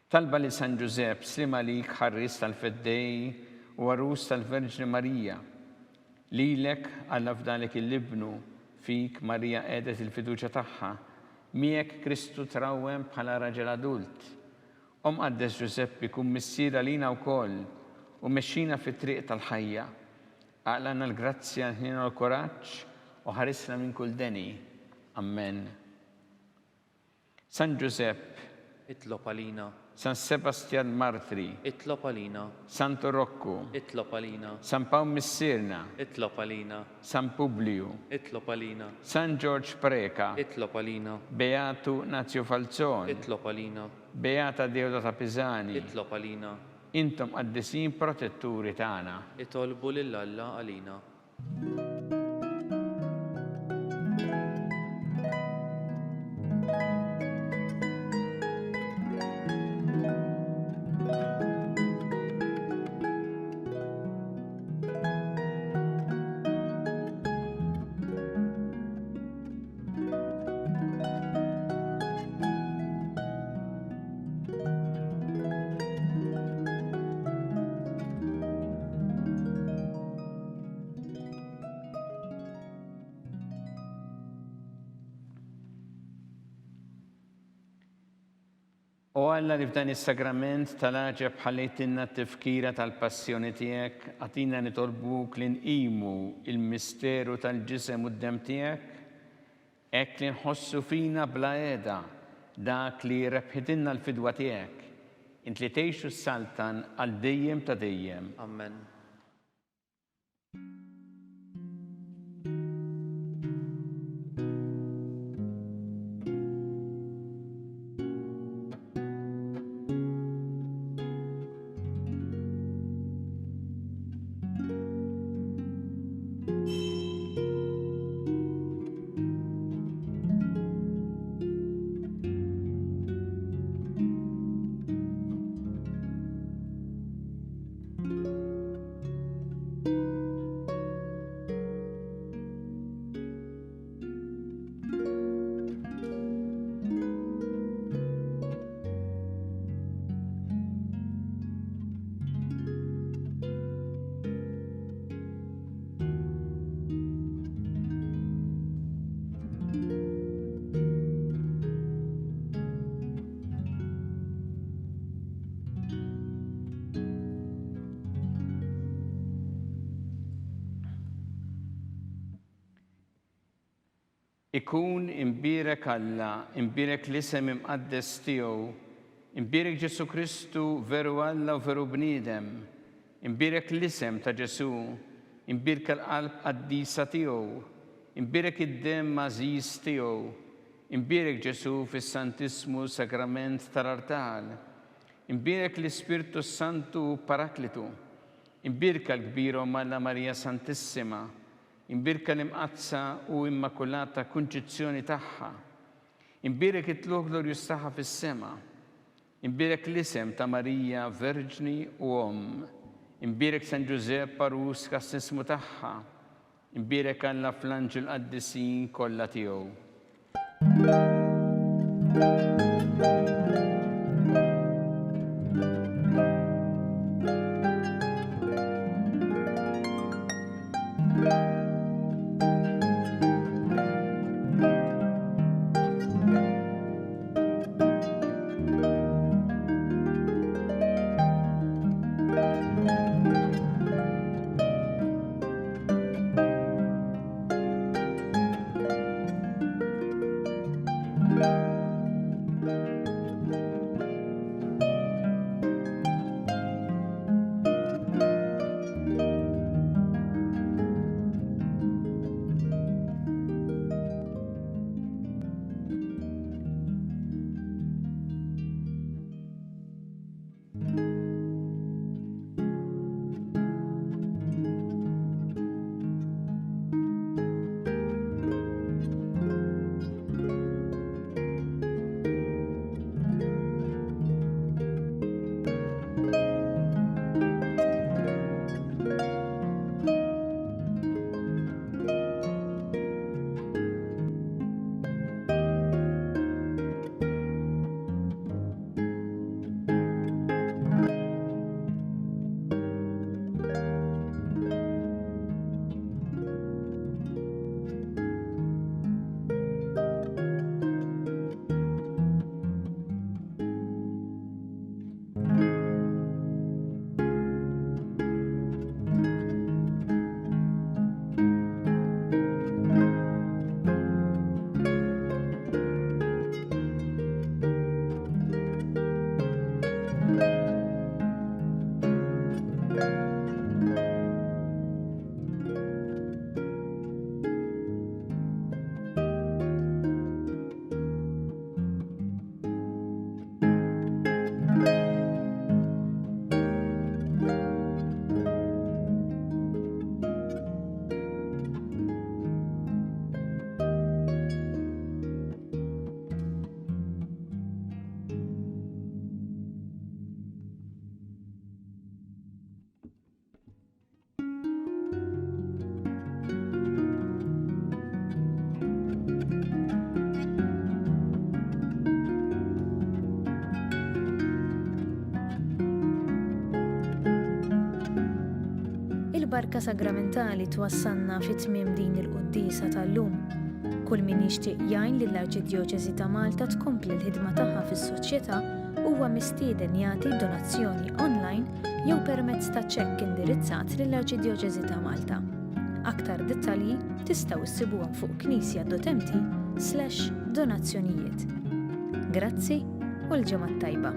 Talba li San Giuseppe slima lik ħarris tal-feddej u għarus tal-Verġni Marija. Lilek Alla fdalek il-libnu fik Marija qiegħdet il-fiduċja tagħha, miegħek Kristu trawwem bħala raġel adult. Qaddes Giuseppe kun missiera lina wkoll u mexxina fit-triq tal-ħajja. Aqlana l-grazzja ħina l-kuraġġ u ħarisna minn kull deni. Amen. San Giuseppe, Itlob għalina, San Sebastian Martri, itlob għalina, Santo Rocco, itlob għalina, San Paul Missirna, itlob għalina, San Publiu, itlob għalina, San George Preka, itlob għalina, Beatu Nazio Falzon, itlob għalina, Beata Deodata Pisani, itlob għalina, intom qaddisin protetturi tagħna. itolbu lill-Alla għalina. U Alla li f'dan is-sagrament tal-aġeb ħallejtinna t-tifkira tal-passjoni tiegħek, għatina nitolbuk li nqimu il-misteru tal-ġisem u d-dem tiegħek, hekk li nħossu fina bla qiegħda dak li rebħitilna l-fidwa tiegħek, int li tgħixu s-saltan għal dejjem ta' dejjem. Amen. Ikun imbirek Alla, imbirek l-isem imqaddes tiegħu, imbirek Ġesu Kristu veru Alla u veru bniedem, imbirek l-isem ta' Ġesu, imbirek l-qalb qaddisa tiegħu, imbirek id-dem mażiż tiegħu, Imbierek Ġesu fis-Santismu Sakrament tal-Artal. Imbierek l-Ispirtu Santu Paraklitu. Imbirka l-kbira Malla Marija Santissima. Imbirka l-imqazza u immakulata kunċizzjoni tagħha. Imbirek it-tluq glorjus tagħha fis-sema. Imbirek l-isem ta' Marija Verġni u Imbirek San Giuseppe Parus kassismu tagħha. Imbirek Alla fl-anġel qaddisin kollha tiegħu. Il-barka sagramentali twassalna fit-tmiem din il-qudiesa tal-lum. Kull min jixtieq jgħin lill-Arċidjoċesi ta' Malta tkompli l-ħidma tagħha fis-soċjetà huwa mistieden jagħti donazzjoni online jew permezz ta' ċekk indirizzat lill-Arċidjoċesi ta' Malta. Aktar dettalji tistgħu issibuhom fuq knisja.mt/donazzjonijiet. Grazzi u l-ġimgħa tajba.